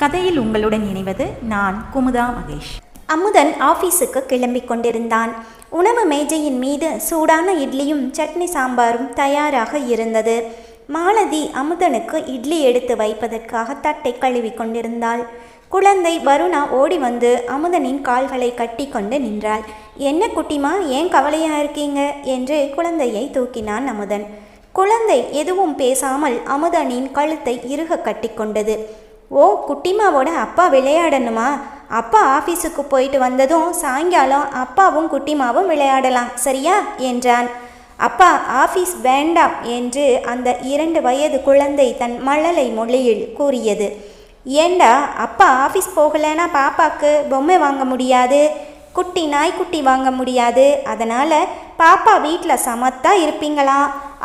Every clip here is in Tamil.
கதையில் உங்களுடன் இணைவது நான் குமுதா மகேஷ். அமுதன் ஆஃபீஸுக்கு கிளம்பி கொண்டிருந்தான். உணவு மேஜையின் மீது சூடான இட்லியும் சட்னி சாம்பாரும் தயாராக இருந்தது. மாலதி அமுதனுக்கு இட்லி எடுத்து வைப்பதற்காக தட்டை கழுவி கொண்டிருந்தாள். குழந்தை வருணா ஓடி வந்து அமுதனின் கால்களை கட்டி கொண்டு நின்றாள். என்ன குட்டிமா, ஏன் கவலையா இருக்கீங்க என்று குழந்தையை தூக்கினான் அமுதன். குழந்தை எதுவும் பேசாமல் அமுதனின் கழுத்தை இறுக கட்டி கொண்டது. ஓ, குட்டிமாவோட அப்பா விளையாடணுமா? அப்பா ஆஃபீஸுக்கு போயிட்டு வந்ததும் சாயங்காலம் அப்பாவும் குட்டிமாவும் விளையாடலாம், சரியா என்றான். அப்பா, ஆஃபீஸ் வேண்டாம் என்று அந்த 2 வயது குழந்தை தன் மழலை மொழியில் கூறியது. ஏண்டா, அப்பா ஆஃபீஸ் போகலைன்னா பாப்பாக்கு பொம்மை வாங்க முடியாது, குட்டி நாய்க்குட்டி வாங்க முடியாது, அதனால் பாப்பா வீட்டில் சமத்தா இருப்பீங்களா?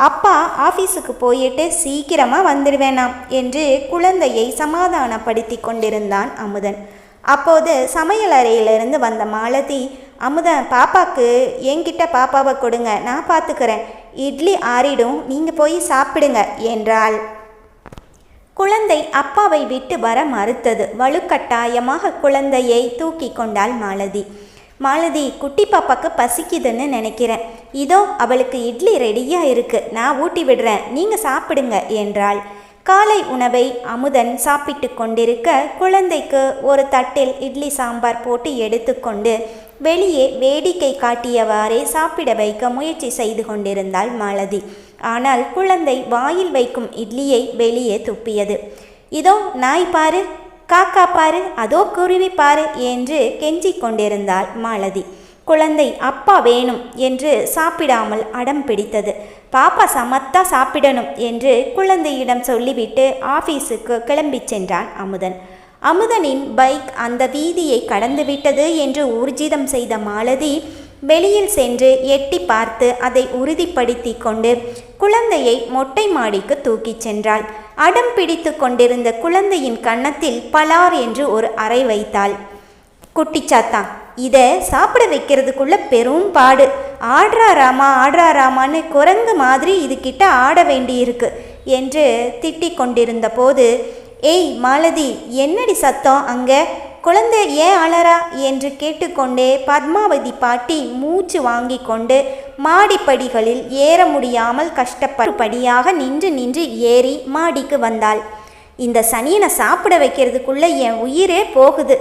அப்பா ஆஃபீஸுக்கு போயிட்டு சீக்கிரமாக வந்துடுவேனாம் என்று குழந்தையை சமாதானப்படுத்தி கொண்டிருந்தான் அமுதன். அப்போது சமையல் அறையிலிருந்து வந்த மாலதி, அமுதன், பாப்பாக்கு என்கிட்ட பாப்பாவை கொடுங்க, நான் பார்த்துக்கிறேன், இட்லி ஆறிடும், நீங்கள் போய் சாப்பிடுங்க என்றாள். குழந்தை அப்பாவை விட்டு வர மறுத்தது. வலுக்கட்டாயமாக குழந்தையை தூக்கி கொண்டாள் மாலதி. மாலதி, குட்டி பாப்பாக்கு பசிக்குதுன்னு நினைக்கிறேன், இதோ அவளுக்கு இட்லி ரெடியாக இருக்கு, நான் ஊட்டி விடுறேன், நீங்கள் சாப்பிடுங்க என்றாள். காலை உணவை அமுதன் சாப்பிட்டு கொண்டிருக்க குழந்தைக்கு ஒரு தட்டில் இட்லி சாம்பார் போட்டு எடுத்துக்கொண்டு வெளியே வேடிக்கை காட்டியவாறே சாப்பிட வைக்க முயற்சி செய்து கொண்டிருந்தாள் மாலதி. ஆனால் குழந்தை வாயில் வைக்கும் இட்லியை வெளியே துப்பியது. இதோ நாய் பாரு, காக்கா பாரு, அதோ குருவி பாரு என்று கெஞ்சி கொண்டிருந்தாள் மாலதி. குழந்தை அப்பா வேணும் என்று சாப்பிடாமல் அடம் பிடித்தது. பாப்பா சமத்தா சாப்பிடணும் என்று குழந்தையிடம் சொல்லிவிட்டு ஆஃபீஸுக்கு கிளம்பி சென்றான் அமுதன். அமுதனின் பைக் அந்த வீதியை கடந்துவிட்டது என்று ஊர்ஜிதம் செய்த மாலதி வெளியில் சென்று எட்டி பார்த்து அதை உறுதிப்படுத்தி கொண்டு குழந்தையை மொட்டை மாடிக்கு தூக்கிச் சென்றாள். அடம் பிடித்து கொண்டிருந்த குழந்தையின் கன்னத்தில் பலார் என்று ஒரு அறை வைத்தாள். குட்டிச்சாத்தா, இதை சாப்பிட வைக்கிறதுக்குள்ள பெரும் பாடு, ஆடுறாராமான்னு குரங்கு மாதிரி இதுகிட்ட ஆட வேண்டியிருக்கு என்று திட்டிக் கொண்டிருந்த போது, ஏய் மாலதி, என்னடி சத்தம் அங்கே, குழந்தை ஏன் அலறா என்று கேட்டுக்கொண்டே பத்மாவதி பாட்டி மூச்சு வாங்கி கொண்டு மாடிப்படிகளில் ஏற முடியாமல் கஷ்டப்படியாக நின்று ஏறி மாடிக்கு வந்தாள். இந்த சனியனை சாப்பிட வைக்கிறதுக்குள்ளே என் உயிரே போகுது,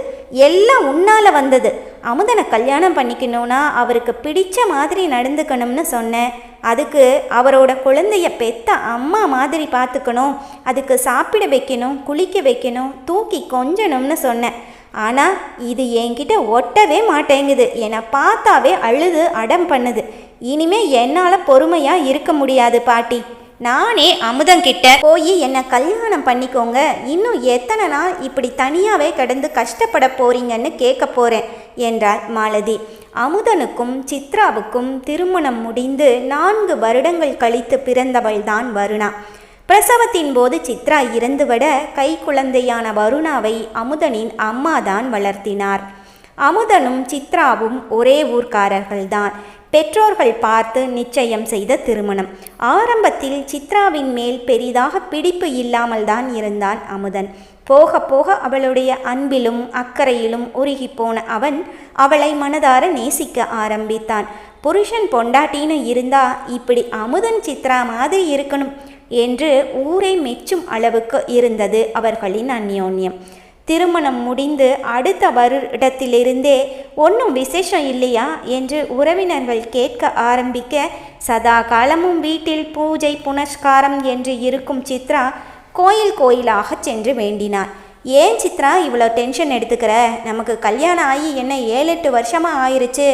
எல்லாம் உன்னால் வந்தது. அமுதனை கல்யாணம் பண்ணிக்கணும்னா அவருக்கு பிடிச்ச மாதிரி நடந்துக்கணும்னு சொன்னேன், அதுக்கு அவரோட குழந்தைய பெத்த அம்மா மாதிரி பார்த்துக்கணும், அதுக்கு சாப்பிட வைக்கணும், குளிக்க வைக்கணும், தூக்கி கொஞ்சணும்னு சொன்னேன். ஆனால் இது என்கிட்ட ஒட்டவே மாட்டேங்குது, என்னை பார்த்தாவே அழுது அடம் பண்ணுது. இனிமே என்னால் பொறுமையாக இருக்க முடியாது பாட்டி, நானே அமுதங்கிட்ட போய் என்னை கல்யாணம் பண்ணிக்கோங்க, இன்னும் எத்தனை நாள் இப்படி தனியாகவே கிடந்து கஷ்டப்பட போறீங்கன்னு கேட்க போகிறேன் என்றாள் மாலதி. அமுதனுக்கும் சித்ராவுக்கும் திருமணம் முடிந்து 4 வருடங்கள் கழித்து பிறந்தவள்தான் வருணா. பிரசவத்தின் போது சித்ரா இறந்துவிட கை குழந்தையான வருணாவை அமுதனின் அம்மாதான் வளர்த்தினார். அமுதனும் சித்ராவும் ஒரே ஊர்க்காரர்கள்தான். பெற்றோர்கள் பார்த்து நிச்சயம் செய்த திருமணம். ஆரம்பத்தில் சித்ராவின் மேல் பெரிதாக பிடிப்பு இல்லாமல் தான் இருந்தான் அமுதன். போக போக அவளுடைய அன்பிலும் அக்கறையிலும் உருகி போன அவன் அவளை மனதார நேசிக்க ஆரம்பித்தான். புருஷன் பொண்டாட்டின்னு இருந்தா இப்படி அமுதன் சித்ரா மாதிரி இருக்கணும் என்று ஊரை மெச்சும் அளவுக்கு இருந்தது அவர்களின் அந்யோன்யம். திருமணம் முடிந்து அடுத்த வருடத்திலிருந்தே ஒன்றும் விசேஷம் இல்லையா என்று உறவினர்கள் கேட்க ஆரம்பிக்க சதா காலமும் வீட்டில் பூஜை புனஸ்காரம் என்று இருக்கும் சித்ரா கோயிலாக சென்று வேண்டினார். ஏன் சித்ரா இவ்வளோ டென்ஷன் எடுத்துக்கிற, நமக்கு கல்யாணம் ஆகி என்ன 7-8 வருஷமாக ஆயிடுச்சு,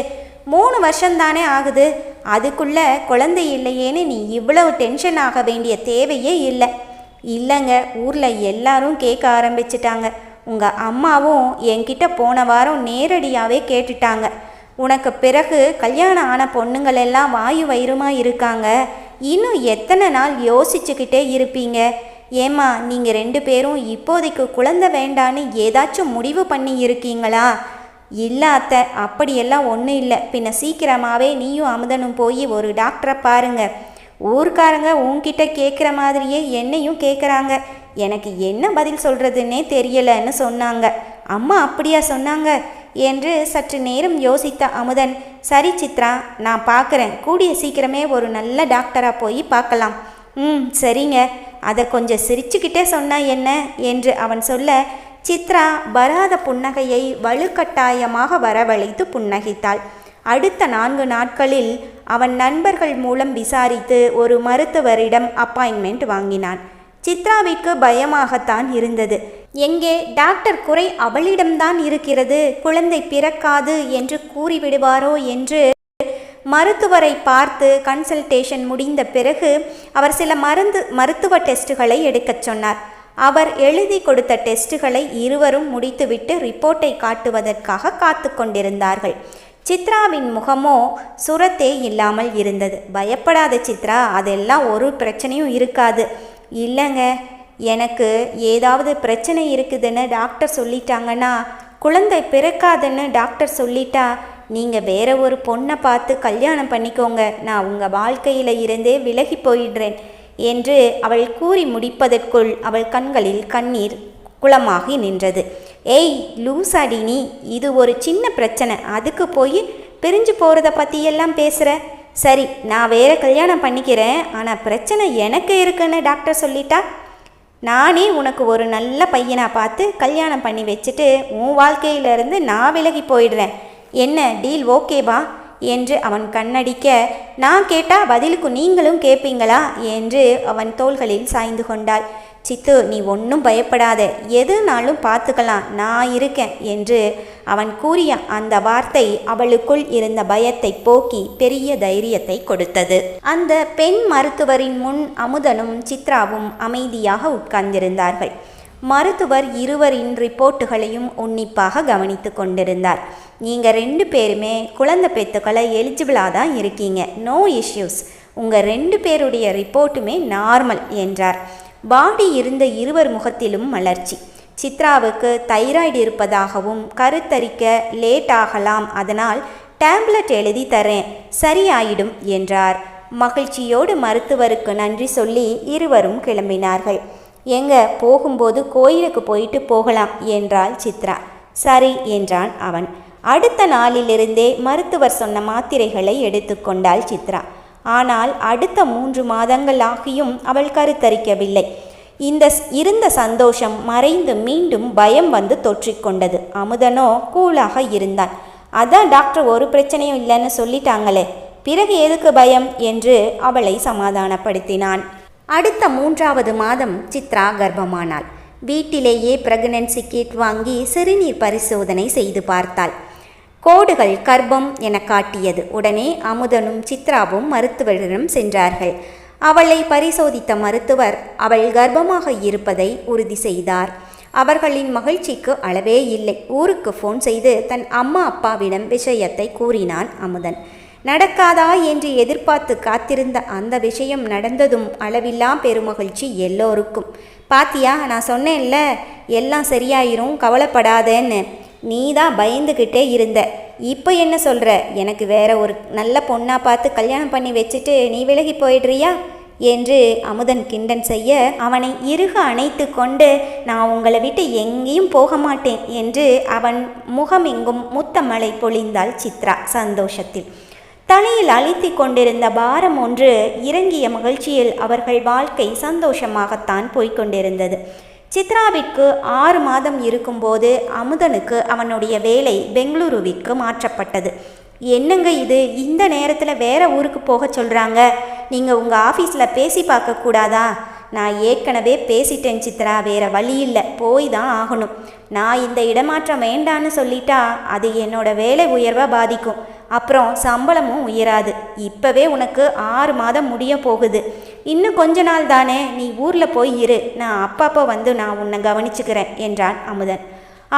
3 வருஷம்தானே ஆகுது, அதுக்குள்ளே குழந்தை இல்லையேன்னு நீ இவ்வளவு டென்ஷன் ஆக வேண்டிய தேவையே இல்லை. இல்லைங்க, ஊரில் எல்லாரும் கேட்க ஆரம்பிச்சிட்டாங்க, உங்கள் அம்மாவும் என்கிட்ட போன வாரம் நேரடியாகவே கேட்டுட்டாங்க, உனக்கு பிறகு கல்யாணம் ஆன பொண்ணுங்களெல்லாம் வாயு வயிறுமாக இருக்காங்க, இன்னும் எத்தனை நாள் யோசிச்சுக்கிட்டே இருப்பீங்க, ஏம்மா நீங்கள் 2 பேரும் இப்போதைக்கு குழந்தை வேண்டான்னு ஏதாச்சும் முடிவு பண்ணி இருக்கீங்களா? இல்லை அத்தை, அப்படியெல்லாம் ஒன்றும் இல்லை, பின்ன சீக்கிரமாகவே நீயும் அமுதனும் போய் ஒரு டாக்டரை பாருங்க, ஊர்க்காரங்க உன்கிட்ட கேட்குற மாதிரியே என்னையும் கேட்குறாங்க, எனக்கு என்ன பதில் சொல்கிறதுன்னே தெரியலன்னு சொன்னாங்க. அம்மா அப்படியா சொன்னாங்க என்று சற்று நேரம் யோசித்த அமுதன், சரி சித்ரா, நான் பார்க்குறேன், கூடிய சீக்கிரமே ஒரு நல்ல டாக்டராக போய் பார்க்கலாம். சரிங்க, அதை கொஞ்சம் சிரிச்சுக்கிட்டே சொன்னா என்ன என்று அவன் சொல்ல, சித்ரா வராத புன்னகையை வலுக்கட்டாயமாக வரவழைத்து புன்னகைத்தாள். அடுத்த 4 நாட்களில் அவன் நண்பர்கள் மூலம் விசாரித்து ஒரு மருத்துவரிடம் அப்பாயின்மெண்ட் வாங்கினான். சித்ராவிற்கு பயமாகத்தான் இருந்தது. எங்கே டாக்டர் குறை அவளிடம்தான் இருக்கிறது, குழந்தை பிறக்காது என்று கூறிவிடுவாரோ என்று மருத்துவரை பார்த்து கன்சல்டேஷன் முடிந்த பிறகு அவர் சில மருத்துவ டெஸ்ட்டுகளை எடுக்கச் சொன்னார். அவர் எழுதி கொடுத்த டெஸ்ட்டுகளை இருவரும் முடித்துவிட்டு ரிப்போர்ட்டை காட்டுவதற்காக காத்து கொண்டிருந்தார்கள். சித்ராவின் முகமோ சுரத்தே இல்லாமல் இருந்தது. பயப்படாத சித்ரா, அதெல்லாம் ஒரு பிரச்சனையும் இருக்காது. இல்லைங்க, எனக்கு ஏதாவது பிரச்சனை இருக்குதுன்னு டாக்டர் சொல்லிட்டாங்கன்னா, குழந்தை பிறக்காதுன்னு டாக்டர் சொல்லிட்டா, நீங்கள் வேற ஒரு பொண்ணை பார்த்து கல்யாணம் பண்ணிக்கோங்க, நான் உங்கள் வாழ்க்கையில் இருந்தே விலகி போயிடுறேன் என்று அவள் கூறி முடிப்பதற்குள் அவள் கண்களில் கண்ணீர் குளமாகி நின்றது. ஏய் லூசாடி நீ, இது ஒரு சின்ன பிரச்சனை, அதுக்கு போய் பிரிஞ்சு போகிறத பற்றியெல்லாம் பேசுகிற. சரி, நான் வேற கல்யாணம் பண்ணிக்கிறேன், ஆனால் பிரச்சனை எனக்கு இருக்குன்னு டாக்டர் சொல்லிட்டா, நானே உனக்கு ஒரு நல்ல பையனாக பார்த்து கல்யாணம் பண்ணி வச்சுட்டு உன் வாழ்க்கையிலிருந்து நான் விலகி போயிடுறேன். என்ன டீல், ஓகேவா என்று அவன் கண்ணடிக்க, நான் கேட்டால் பதிலுக்கு நீங்களும் கேட்பீங்களா என்று அவன் தோள்களில் சாய்ந்து கொண்டாள். சித்து, நீ ஒன்றும் பயப்படாத, எதுனாலும் பார்த்துக்கலாம், நான் இருக்கேன் என்று அவன் கூறிய அந்த வார்த்தை அவளுக்குள் இருந்த பயத்தை போக்கி பெரிய தைரியத்தை கொடுத்தது. அந்த பெண் மருத்துவரின் முன் அமுதனும் சித்ராவும் அமைதியாக உட்கார்ந்திருந்தார்கள். மருத்துவர் இருவரின் ரிப்போர்ட்டுகளையும் உன்னிப்பாக கவனித்து கொண்டிருந்தார். நீங்கள் 2 பேருமே குழந்தை பெற்றுக்களை எலிஜிபிளாக தான் இருக்கீங்க, நோ இஷ்யூஸ், உங்கள் 2 பேருடைய ரிப்போர்ட்டுமே நார்மல் என்றார். பாடி இருந்த இருவர் முகத்திலும் மலர்ச்சி. சித்ராவுக்கு தைராய்டு இருப்பதாகவும் கருத்தரிக்க லேட் ஆகலாம், அதனால் டேப்லெட் எழுதி தரேன், சரியாயிடும் என்றார். மகிழ்ச்சியோடு மருத்துவருக்கு நன்றி சொல்லி இருவரும் கிளம்பினார்கள். எங்க போகும்போது கோயிலுக்கு போயிட்டு போகலாம் என்றாள் சித்ரா. சரி என்றான் அவன். அடுத்த நாளிலிருந்தே மருத்துவர் சொன்ன மாத்திரைகளை எடுத்துக்கொண்டாள் சித்ரா. ஆனால் அடுத்த 3 மாதங்கள் ஆகியும் அவள் கருத்தரிக்கவில்லை. இருந்த சந்தோஷம் மறைந்து மீண்டும் பயம் வந்து தொற்றிக்கொண்டது. அமுதனோ கூலாக இருந்தான். அதான் டாக்டர் ஒரு பிரச்சனையும் இல்லைன்னு சொல்லிட்டாங்களே, பிறகு எதுக்கு பயம் என்று அவளை சமாதானப்படுத்தினான். அடுத்த 3வது மாதம் சித்ரா கர்ப்பமானாள். வீட்டிலேயே பிரெக்னன்சி கிட் வாங்கி சிறுநீர் பரிசோதனை செய்து பார்த்தாள். கோடுகள் கர்ப்பம் என காட்டியது. உடனே அமுதனும் சித்ராவும் மருத்துவரிடம் சென்றார்கள். அவளை பரிசோதித்த மருத்துவர் அவள் கர்ப்பமாக இருப்பதை உறுதி செய்தார். அவர்களின் மகிழ்ச்சிக்கு அளவே இல்லை. ஊருக்கு ஃபோன் செய்து தன் அம்மா அப்பாவிடம் விஷயத்தை கூறினான் அமுதன். நடக்காதா என்று எதிர்பார்த்து காத்திருந்த அந்த விஷயம் நடந்ததும் அளவில்லா பெருமகிழ்ச்சி எல்லோருக்கும். பாத்தியா, நான் சொன்னேன்ல எல்லாம் சரியாயிரும், கவலைப்படாதேன்னு. நீ தான் பயந்துக்கிட்டே இருந்த, இப்போ என்ன சொல்கிற? எனக்கு வேற ஒரு நல்ல பொண்ணாக பார்த்து கல்யாணம் பண்ணி வச்சுட்டு நீ விலகி போயிடுறியா என்று அமுதன் கிண்டன் செய்ய, அவனை இறுக அணைத்து கொண்டு நான் உங்களை விட்டு எங்கேயும் போக மாட்டேன் என்று அவன் முகமெங்கும் முத்தமழை பொழிந்தாள் சித்ரா சந்தோஷத்தில். தலையில் அழுத்தி கொண்டிருந்த பாரம் ஒன்று இறங்கிய மகிழ்ச்சியில் அவர்கள் வாழ்க்கை சந்தோஷமாகத்தான் போய்கொண்டிருந்தது. சித்ராவிற்கு 6 மாதம் இருக்கும்போது அமுதனுக்கு அவனுடைய வேலை பெங்களூருவிற்கு மாற்றப்பட்டது. என்னங்க இது, இந்த நேரத்தில் வேற ஊருக்கு போக சொல்கிறாங்க, நீங்கள் உங்கள் ஆஃபீஸில் பேசி பார்க்கக்கூடாதா? நான் ஏற்கனவே பேசிட்டேன் சித்ரா, வேற வழி இல்லை, போய் தான் ஆகணும். நான் இந்த இடமாற்றம் வேண்டான்னு சொல்லிட்டா அது என்னோட வேலை உயர்வை பாதிக்கும், அப்புறம் சம்பளமும் உயராது. இப்போவே உனக்கு 6 மாதம் முடிய போகுது, இன்னும் கொஞ்ச நாள் தானே, நீ ஊரில் போய் இரு, நான் அப்பப்போ வந்து நான் உன்னை கவனிச்சுக்கிறேன் என்றான் அமுதன்.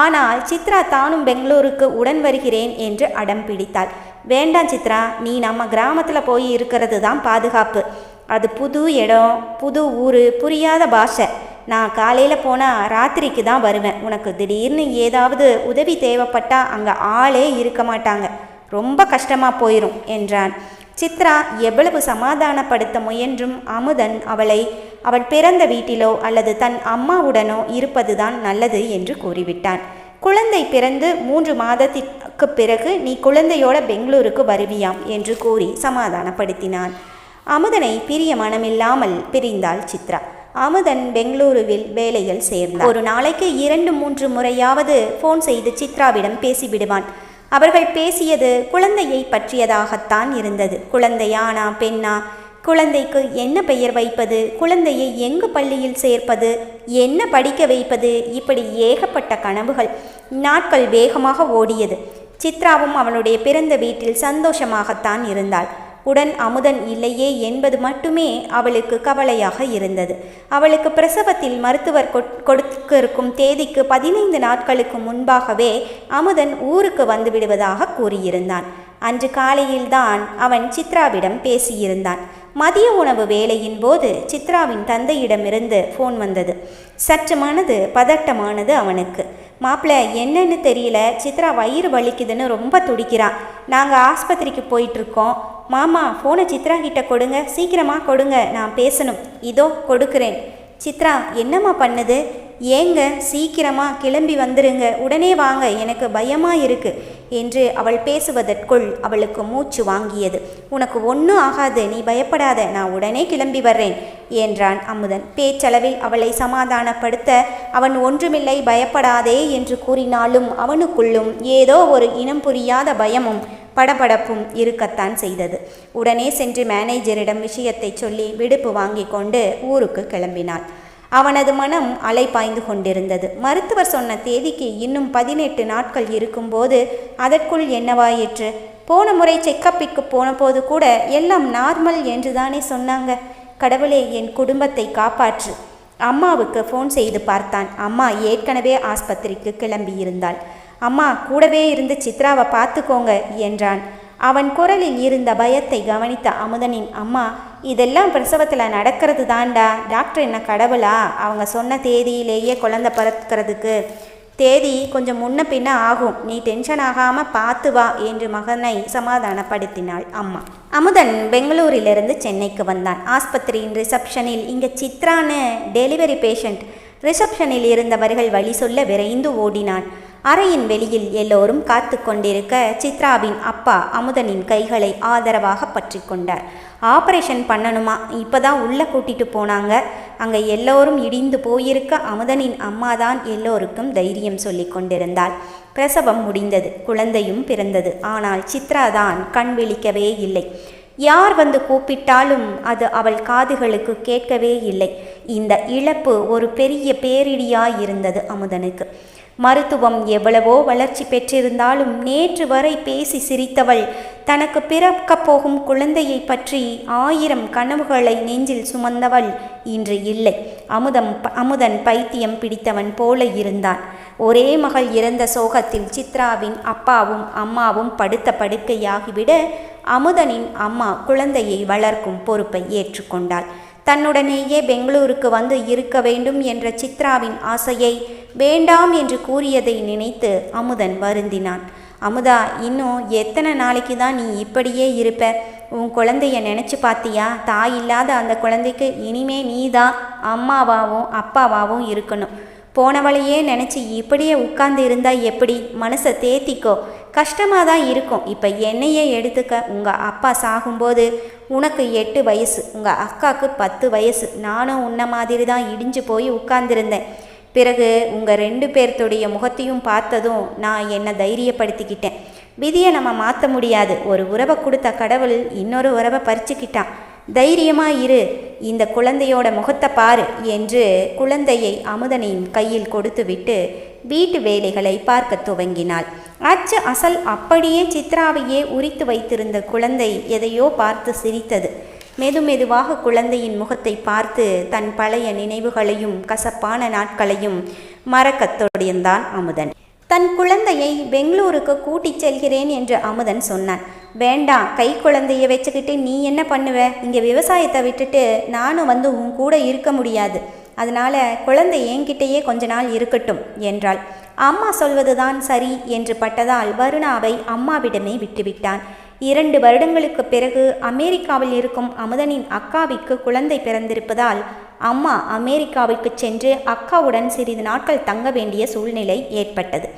ஆனால் சித்ரா தானும் பெங்களூருக்கு உடன் வருகிறேன் என்று அடம் பிடித்தாள். வேண்டாம் சித்ரா, நீ நம்ம கிராமத்தில் போய் இருக்கிறது தான் பாதுகாப்பு. அது புது இடம், புது ஊர், புரியாத பாஷை. நான் காலையில் போனால் ராத்திரிக்கு தான் வருவேன். உனக்கு திடீர்னு ஏதாவது உதவி தேவைப்பட்டால் அங்கே ஆளே இருக்க மாட்டாங்க, ரொம்ப கஷ்டமாக போயிடும் என்றான். சித்ரா எவ்வளவு சமாதானப்படுத்த முயன்றும் அமுதன் அவள் பிறந்த வீட்டிலோ அல்லது தன் அம்மாவுடனோ இருப்பதுதான் நல்லது என்று கூறிவிட்டான். குழந்தை பிறந்து 3 மாதத்திற்கு பிறகு நீ குழந்தையோட பெங்களூருக்கு வருவியாம் என்று கூறி சமாதானப்படுத்தினான். அமுதனை பிரிய மனமில்லாமல் பிரிந்தாள் சித்ரா. அமுதன் பெங்களூருவில் வேலையில் சேர்ந்தான். ஒரு நாளைக்கு 2-3 முறையாவது ஃபோன் செய்து சித்ராவிடம் பேசிவிடுவான். அவர்கள் பேசியது குழந்தையை பற்றியதாகத்தான் இருந்தது. குழந்தையானா பெண்ணா, குழந்தைக்கு என்ன பெயர் வைப்பது, குழந்தையை எங்கு பள்ளியில் சேர்ப்பது, என்ன படிக்க வைப்பது, இப்படி ஏகப்பட்ட கனவுகள். நாட்கள் வேகமாக ஓடியது. சித்ராவும் அவளுடைய பிறந்த வீட்டில் சந்தோஷமாகத்தான் இருந்தாள். உடன் அமுதன் இல்லையே என்பது மட்டுமே அவளுக்கு கவலையாக இருந்தது. அவளுக்கு பிரசவத்தில் மருத்துவர் கொடுத்திருக்கும் தேதிக்கு 15 நாட்களுக்கு முன்பாகவே அமுதன் ஊருக்கு வந்து விடுவதாக கூறியிருந்தான். அன்று காலையில்தான் அவன் சித்ராவிடம் பேசியிருந்தான். மதிய உணவு வேளையின் போது சித்ராவின் தந்தையிடமிருந்து ஃபோன் வந்தது. சற்று மனது பதட்டமானது அவனுக்கு. மாப்பிள்ள, என்னன்னு தெரியல, சித்ரா வயிறு வலிக்குதுன்னு ரொம்ப துடிக்கிறான். நாங்கள் ஆஸ்பத்திரிக்கு போயிட்டுருக்கோம். மாமா, ஃபோனை சித்ரா கிட்ட கொடுங்க, சீக்கிரமாக கொடுங்க, நான் பேசணும். இதோ கொடுக்குறேன். சித்ரா, என்னம்மா பண்ணுது? ஏங்க, சீக்கிரமாக கிளம்பி வந்துருங்க, உடனே வாங்க, எனக்கு பயமாக இருக்கு என்று அவள் பேசுவதற்குள் அவளுக்கு மூச்சு வாங்கியது. உனக்கு ஒன்றும் ஆகாது, நீ பயப்படாத, நான் உடனே கிளம்பி வர்றேன் என்றான் அமுதன். பேச்சளவில் அவளை சமாதானப்படுத்த அவன் ஒன்றுமில்லை, பயப்படாதே என்று கூறினாலும் அவனுக்குள்ளும் ஏதோ ஒரு இனம் புரியாத பயமும் படபடப்பும் இருக்கத்தான் செய்தது. உடனே சென்று மேனேஜரிடம் விஷயத்தை சொல்லி விடுப்பு வாங்கி கொண்டு ஊருக்கு கிளம்பினாள். அவனது மனம் அலைபாய்ந்து கொண்டிருந்தது. மருத்துவர் சொன்ன தேதிக்கு இன்னும் 18 நாட்கள் இருக்கும்போது அதற்குள் என்னவாயிற்று? போன முறை செக்கப்பிற்கு போன போது கூட எல்லாம் நார்மல் என்று தானே சொன்னாங்க. கடவுளே, என் குடும்பத்தை காப்பாற்று. அம்மாவுக்கு ஃபோன் செய்து பார்த்தான். அம்மா ஏற்கனவே ஆஸ்பத்திரிக்கு கிளம்பியிருந்தாள். அம்மா, கூடவே இருந்து சித்ராவை பார்த்துக்கோங்க என்றான். அவன் குரலில் இருந்த பயத்தை கவனித்த அமுதனின் அம்மா, இதெல்லாம் பிரசவத்தில் நடக்கிறது தான்டா, டாக்டர் என்ன கடவுளா? அவங்க சொன்ன தேதியிலேயே குழந்தை பிறக்கிறதுக்கு தேதி கொஞ்சம் முன்ன பின்ன ஆகும், நீ டென்ஷன் ஆகாமல் பார்த்து வா என்று மகனை சமாதானப்படுத்தினாள் அம்மா. அமுதன் பெங்களூரிலிருந்து சென்னைக்கு வந்தான். ஆஸ்பத்திரியின் ரிசப்ஷனில் இங்கே சித்ரான்னு டெலிவரி பேஷண்ட். ரிசப்ஷனில் இருந்தவர்கள் வழி சொல்ல விரைந்து ஓடினான். அறையின் வெளியில் எல்லோரும் காத்து கொண்டிருக்க சித்ராவின் அப்பா அமுதனின் கைகளை ஆதரவாக பற்றி கொண்டார். ஆப்ரேஷன் பண்ணணுமா, இப்போதான் உள்ளே கூட்டிட்டு போனாங்க. அங்கே எல்லோரும் இடிந்து போயிருக்க அமுதனின் அம்மா தான் எல்லோருக்கும் தைரியம் சொல்லி கொண்டிருந்தாள். பிரசவம் முடிந்தது, குழந்தையும் பிறந்தது. ஆனால் சித்ரா தான் கண் விழிக்கவே இல்லை. யார் வந்து கூப்பிட்டாலும் அது அவள் காதுகளுக்கு கேட்கவே இல்லை. இந்த இழப்பு ஒரு பெரிய பேரிடியாயிருந்தது அமுதனுக்கு. மருத்துவம் எவ்வளவோ வளர்ச்சி பெற்றிருந்தாலும் நேற்று வரை பேசி சிரித்தவள் தனக்கு பிறக்கப் போகும் குழந்தையை பற்றி 1000 கனவுகளை நெஞ்சில் சுமந்தவள் இன்று இல்லை. அமுதன் பைத்தியம் பிடித்தவன் போல இருந்தான். ஒரே மகள் இறந்த சோகத்தில் சித்ராவின் அப்பாவும் அம்மாவும் படுத்த படுக்கையாகிவிட அமுதனின் அம்மா குழந்தையை வளர்க்கும் பொறுப்பை ஏற்றுக்கொண்டாள். தன்னுடனேயே பெங்களூருக்கு வந்து இருக்க வேண்டும் என்ற சித்ராவின் ஆசையை வேண்டாம் என்று கூறியதை நினைத்து அமுதன் வருந்தினான். அமுதா, இன்னும் எத்தனை நாளைக்கு தான் நீ இப்படியே இருப்ப? உன் குழந்தைய நினச்சி பார்த்தியா? தாய் இல்லாத அந்த குழந்தைக்கு இனிமே நீதான் அம்மாவாகவும் அப்பாவாகவும் இருக்கணும். போனவளையே நினச்சி இப்படியே உட்கார்ந்து இருந்தா எப்படி? மனசை தேத்திக்கோ. கஷ்டமாக தான் இருக்கும். இப்போ என்னையே எடுத்துக்க. உங்கள் அப்பா சாகும்போது உனக்கு 8 வயசு, உங்கள் அக்காவுக்கு 10 வயசு. நானும் உன்ன மாதிரி தான் இடிஞ்சு போய் உட்கார்ந்துருந்தேன். பிறகு உங்கள் 2 பேர்த்துடைய முகத்தையும் பார்த்ததும் நான் என்னை தைரியப்படுத்திக்கிட்டேன். விதியை நம்ம மாற்ற முடியாது. ஒரு உறவை கொடுத்த கடவுள் இன்னொரு உறவை பறிச்சுக்கிட்டான். தைரியமாக இரு, இந்த குழந்தையோட முகத்தை பாரு என்று குழந்தையை அமுதனின் கையில் கொடுத்துவிட்டு வீட்டு வேலைகளை பார்க்க துவங்கினாள். அச்சு அசல் அப்படியே சித்ராவையே உரித்து வைத்திருந்த குழந்தை எதையோ பார்த்து சிரித்தது. மெதுமெதுவாக குழந்தையின் முகத்தை பார்த்து தன் பழைய நினைவுகளையும் கசப்பான நாட்களையும் மறக்கத் தொடர்ந்தான் அமுதன். தன் குழந்தையை பெங்களூருக்கு கூட்டிச் செல்கிறேன் என்று அமுதன் சொன்னான். வேண்டாம், கை குழந்தைய வச்சுக்கிட்டு நீ என்ன பண்ணுவ? இங்கே விவசாயத்தை விட்டுட்டு நானும் வந்து உன் கூட இருக்க முடியாது. அதனால குழந்தை என்கிட்டயே கொஞ்ச நாள் இருக்கட்டும் என்றாள். அம்மா சொல்வதுதான் சரி என்று பட்டதால் வருணாவை அம்மாவிடமே விட்டுவிட்டான். 2 வருடங்களுக்கு பிறகு அமெரிக்காவில் இருக்கும் அமுதனின் அக்காவிற்கு குழந்தை பிறந்திருப்பதால் அம்மா அமெரிக்காவிற்கு சென்று அக்காவுடன் சிறிது நாட்கள் தங்க வேண்டிய சூழ்நிலை ஏற்பட்டது.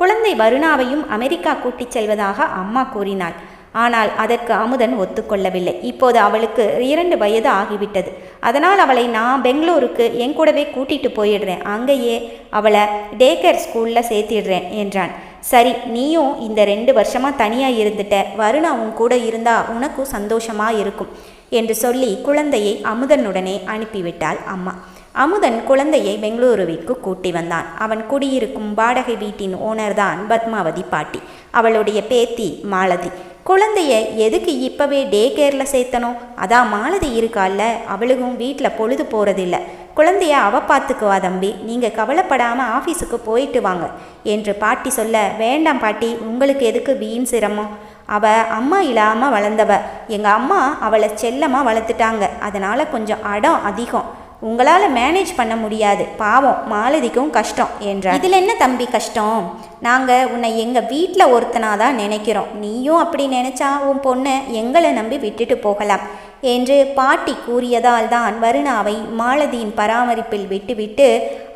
குழந்தை வருணாவையும் அமெரிக்கா கூட்டிச் செல்வதாக அம்மா கூறினாள். ஆனால் அதற்கு அமுதன் ஒத்துக்கொள்ளவில்லை. இப்போது அவளுக்கு 2 வயது ஆகிவிட்டது. அதனால் அவளை நான் பெங்களூருக்கு என் கூடவே கூட்டிட்டு போயிடுறேன், அங்கேயே அவளை டேகேர் ஸ்கூலில் சேர்த்திடுறேன் என்றான். சரி, நீயும் இந்த 2 வருஷமாக தனியாக இருந்துட்ட, வருணா உன் கூட இருந்தால் உனக்கும் சந்தோஷமாக இருக்கும் என்று சொல்லி குழந்தையை அமுதனுடனே அனுப்பிவிட்டாள் அம்மா. அமுதன் குழந்தையை பெங்களூருவிற்கு கூட்டி வந்தான். அவன் குடியிருக்கும் வாடகை வீட்டின் ஓனர் தான் பத்மாவதி பாட்டி, அவளுடைய பேத்தி மாலதி. குழந்தைய எதுக்கு இப்போவே டே கேரில் சேர்த்தனும்? அதான் மாலதி இருக்கால்ல, அவளுக்கும் வீட்டில் பொழுது போகிறதில்ல. குழந்தைய அவ பார்த்துக்குவா தம்பி, நீங்கள் கவலைப்படாமல் ஆஃபீஸுக்கு போயிட்டு வாங்க என்று பாட்டி சொல்ல, வேண்டாம் பாட்டி, உங்களுக்கு எதுக்கு வீண் சிரமம்? அவள் அம்மா இல்லாமல் வளர்ந்தவ. எங்கள் அம்மா அவளை செல்லமாக வளர்த்துட்டாங்க, அதனால் கொஞ்சம் அடம் அதிகம், உங்களால் மேனேஜ் பண்ண முடியாது, பாவம் மாலதிக்கும் கஷ்டம் என்றார். இதில் என்ன தம்பி கஷ்டம்? நாங்கள் உன்னை எங்கள் வீட்டில் ஒருத்தனாக தான் நினைக்கிறோம், நீயும் அப்படி நினச்சா உன் பொண்ணை எங்களை நம்பி விட்டுட்டு போகலாம் என்று பாட்டி கூறியதால் தான் வருணாவை மாலதியின் பராமரிப்பில் விட்டுவிட்டு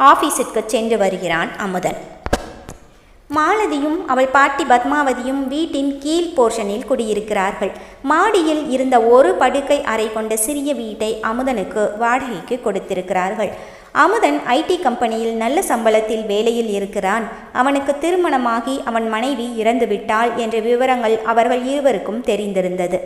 ஆஃபீஸிற்கு சென்று வருகிறான் அமுதன். மாலதியும் அவள் பாட்டி பத்மாவதியும் வீட்டின் கீழ் போர்ஷனில் குடியிருக்கிறார்கள். மாடியில் இருந்த ஒரு படுக்கை அறை கொண்ட சிறிய வீட்டை அமுதனுக்கு வாடகைக்கு கொடுத்திருக்கிறார்கள். அமுதன் ஐடி கம்பெனியில் நல்ல சம்பளத்தில் வேலையில் இருக்கிறான். அவனுக்கு திருமணமாகி அவன் மனைவி இறந்துவிட்டாள் என்ற விவரங்கள் அவர்கள் இருவருக்கும் தெரிந்திருந்தது.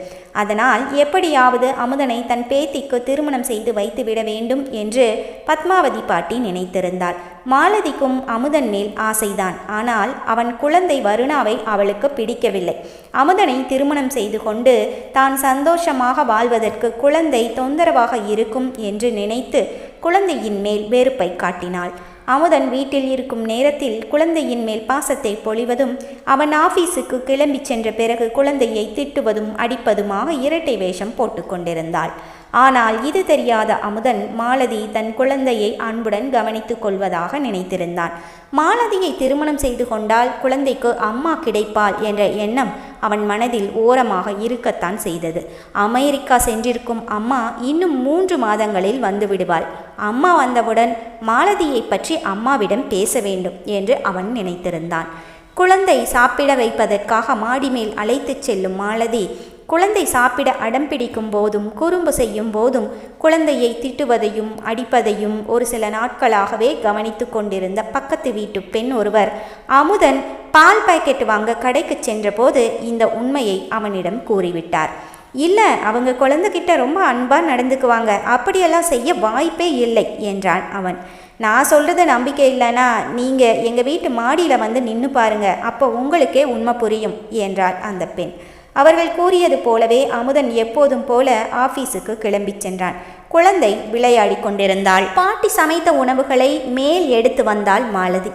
அதனால் எப்படியாவது அமுதனை தன் பேத்திக்கு திருமணம் செய்து வைத்துவிட வேண்டும் என்று பத்மாவதி பாட்டி நினைத்திருந்தாள். மாலதிக்கும் அமுதன் மேல் ஆசைதான். ஆனால் அவன் குழந்தை வருணாவை அவளுக்கு பிடிக்கவில்லை. அமுதனை திருமணம் செய்து கொண்டு தான் சந்தோஷமாக வாழ்வதற்கு குழந்தை தொந்தரவாக இருக்கும் என்று நினைத்து குழந்தையின் மேல் வெறுப்பை காட்டினாள். அமுதன் வீட்டில் இருக்கும் நேரத்தில் குழந்தையின் மேல் பாசத்தை பொழிவதும், அவன் ஆபீஸுக்கு கிளம்பி சென்ற பிறகு குழந்தையை திட்டுவதும் அடிப்பதுமாக இரட்டை வேஷம் போட்டு கொண்டிருந்தாள். ஆனால் இது தெரியாத அமுதன் மாலதி தன் குழந்தையை அன்புடன் கவனித்துக் கொள்வதாக நினைத்திருந்தான். மாலதியை திருமணம் செய்து கொண்டால் குழந்தைக்கு அம்மா கிடைப்பாள் என்ற எண்ணம் அவன் மனதில் ஓரமாக இருக்கத்தான் செய்தது. அமெரிக்கா சென்றிருக்கும் அம்மா இன்னும் 3 மாதங்களில் வந்துவிடுவாள். அம்மா வந்தவுடன் மாலதியை பற்றி அம்மாவிடம் பேச வேண்டும் என்று அவன் நினைத்திருந்தான். குழந்தை சாப்பிட வைப்பதற்காக மாடி மேல் அழைத்துச் செல்லும் மாலதி குழந்தை சாப்பிட அடம் பிடிக்கும் போதும் குறும்பு செய்யும் போதும் குழந்தையை திட்டுவதையும் அடிப்பதையும் ஒரு சில நாட்களாகவே கவனித்து கொண்டிருந்த பக்கத்து வீட்டு பெண் ஒருவர் அமுதன் பால் பாக்கெட் வாங்க கடைக்கு சென்றபோது இந்த உண்மையை அவனிடம் கூறிவிட்டார். இல்லை, அவங்க குழந்தைகிட்ட ரொம்ப அன்பாக நடந்துக்குவாங்க, அப்படியெல்லாம் செய்ய வாய்ப்பே இல்லை என்றான் அவன். நான் சொல்கிறது நம்பிக்கை இல்லைனா நீங்கள் எங்கள் வீட்டு மாடியில் வந்து நின்று பாருங்க, அப்போ உங்களுக்கே உண்மை புரியும் என்றாள் அந்த பெண். அவர்கள் கூறியது போலவே அமுதன் எப்போதும் போல ஆபீஸுக்கு கிளம்பி சென்றான். குழந்தை விளையாடி கொண்டிருந்தாள். பாட்டி சமைத்த உணவுகளை மேல் எடுத்து வந்தாள் மாலதி.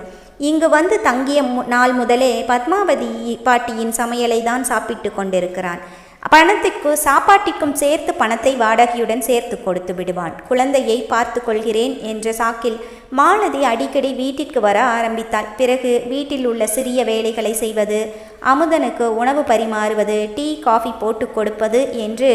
இங்கு வந்து தங்கிய நாள் முதலே பத்மாவதி பாட்டியின் சமையலை தான் சாப்பிட்டு கொண்டிருக்கிறான். பணத்துக்கு சாப்பாட்டிற்கும் சேர்த்து பணத்தை வாடகையுடன் சேர்த்து கொடுத்து விடுவான். குழந்தையை பார்த்து கொள்கிறேன் என்ற சாக்கில் மாலதி அடிக்கடி வீட்டிற்கு வர ஆரம்பித்தாள். பிறகு வீட்டில் உள்ள சிறிய வேலைகளை செய்வது, அமுதனுக்கு உணவு பரிமாறுவது, டீ காஃபி போட்டு கொடுப்பது என்று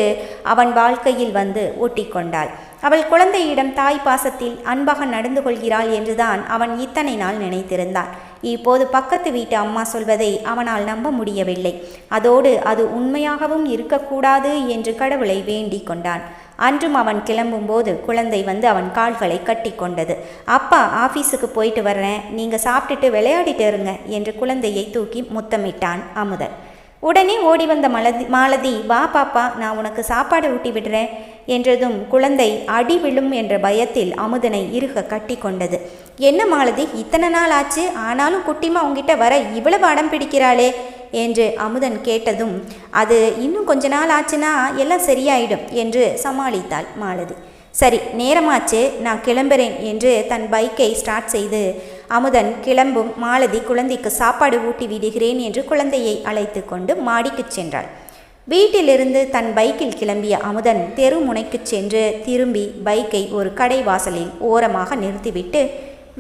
அவன் வாழ்க்கையில் வந்து ஒட்டிக்கொண்டாள். அவள் குழந்தையிடம் தாய் பாசத்தில் அன்பாக நடந்து கொள்கிறாள் என்றுதான் அவன் இத்தனை நாள் நினைத்திருந்தான். இப்போது பக்கத்து வீட்டு அம்மா சொல்வதை அவனால் நம்ப முடியவில்லை. அதோடு அது உண்மையாகவும் இருக்கக்கூடாது என்று கடவுளை வேண்டிக் கொண்டான். அன்றும் அவன் கிளம்பும்போது குழந்தை வந்து அவன் கால்களை கட்டி கொண்டது. அப்பா ஆஃபீஸுக்கு போயிட்டு வர்றேன், நீங்கள் சாப்பிட்டுட்டு விளையாடிட்டு இருங்க என்று குழந்தையை தூக்கி முத்தமிட்டான் அமுதன். உடனே ஓடி வந்த மாலதி வா பாப்பா, நான் உனக்கு சாப்பாடு ஊட்டி விடுறேன் என்றதும் குழந்தை அடி விழும் என்ற பயத்தில் அமுதனை இறுக கட்டி கொண்டது. என்ன மாலதி, இத்தனை நாள் ஆச்சு, ஆனாலும் குட்டிமா உங்ககிட்ட வர இவ்வளவு அடம் பிடிக்கிறாளே என்று அமுதன் கேட்டதும் அது இன்னும் கொஞ்ச நாள் ஆச்சுன்னா எல்லாம் சரியாயிடும் என்று சமாளித்தாள் மாலதி. சரி, நேரமாச்சு, நான் கிளம்புறேன் என்று தன் பைக்கை ஸ்டார்ட் செய்து அமுதன் கிளம்பும் மாலதி குழந்தைக்கு சாப்பாடு ஊட்டி விடுகிறேன் என்று குழந்தையை அழைத்து கொண்டு மாடிக்கு சென்றாள். வீட்டிலிருந்து தன் பைக்கில் கிளம்பிய அமுதன் தெரு முனைக்கு சென்று திரும்பி பைக்கை ஒரு கடை வாசலில் ஓரமாக நிறுத்திவிட்டு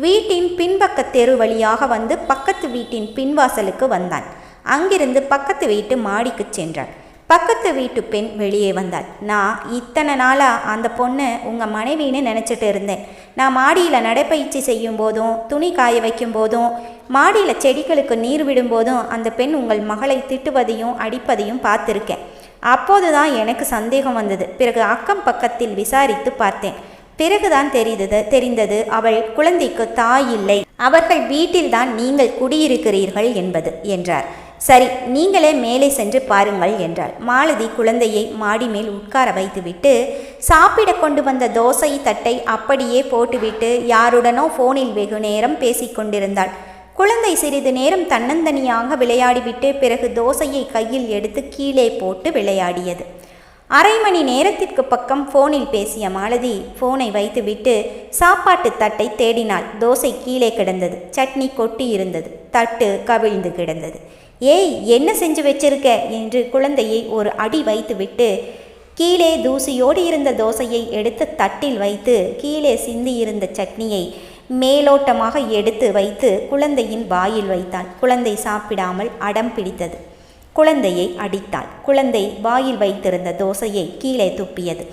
வீட்டின் பின்பக்க தெரு வழியாக வந்து பக்கத்து வீட்டின் பின்வாசலுக்கு வந்தான். அங்கிருந்து பக்கத்து வீட்டு மாடிக்கு சென்றான். பக்கத்து வீட்டு பெண் வெளியே வந்தாள். நான் இத்தனை நாளாக அந்த பொண்ணு உங்கள் மனைவின்னு நினச்சிட்டு இருந்தேன். நான் மாடியில் நடைப்பயிற்சி செய்யும் போதும் துணி காய வைக்கும் போதும் மாடியில் செடிகளுக்கு நீர் விடும்போதும் அந்த பெண் உங்கள் மகளை திட்டுவதையும் அடிப்பதையும் பார்த்துருக்கேன். அப்போது தான் எனக்கு சந்தேகம் வந்தது. பிறகு அக்கம் பக்கத்தில் விசாரித்து பார்த்தேன். பிறகுதான் தெரிந்தது அவள் குழந்தைக்கு தாய் இல்லை, அவர்கள் வீட்டில்தான் நீங்கள் குடியிருக்கிறீர்கள் என்பது என்றார். சரி, நீங்களே மேலே சென்று பாருங்கள் என்றாள். மாலதி குழந்தையை மாடி மேல் உட்கார வைத்துவிட்டு சாப்பிட கொண்டு வந்த தோசை தட்டை அப்படியே போட்டுவிட்டு யாருடனோ ஃபோனில் வெகு நேரம் பேசிக்கொண்டிருந்தாள். குழந்தை சிறிது நேரம் தன்னந்தனியாக விளையாடிவிட்டு பிறகு தோசையை கையில் எடுத்து கீழே போட்டு விளையாடியது. அரை மணி நேரத்திற்கு பக்கம் ஃபோனில் பேசிய மாலதி ஃபோனை வைத்துவிட்டு சாப்பாட்டு தட்டை தேடினாள். தோசை கீழே கிடந்தது, சட்னி கொட்டி இருந்தது, தட்டு கவிழ்ந்து கிடந்தது. ஏய், என்ன செஞ்சு வச்சிருக்க என்று குழந்தையை ஒரு அடி வைத்துவிட்டு கீழே தூசியோடு இருந்த தோசையை எடுத்து தட்டில் வைத்து கீழே சிந்தி இருந்த சட்னியை மேலோட்டமாக எடுத்து வைத்து குழந்தையின் வாயில் வைத்தாள். குழந்தை சாப்பிடாமல் அடம் பிடித்தது. குழந்தையை அடித்தாள். குழந்தை வாயில் வைத்திருந்த தோசையை கீழே துப்பியது.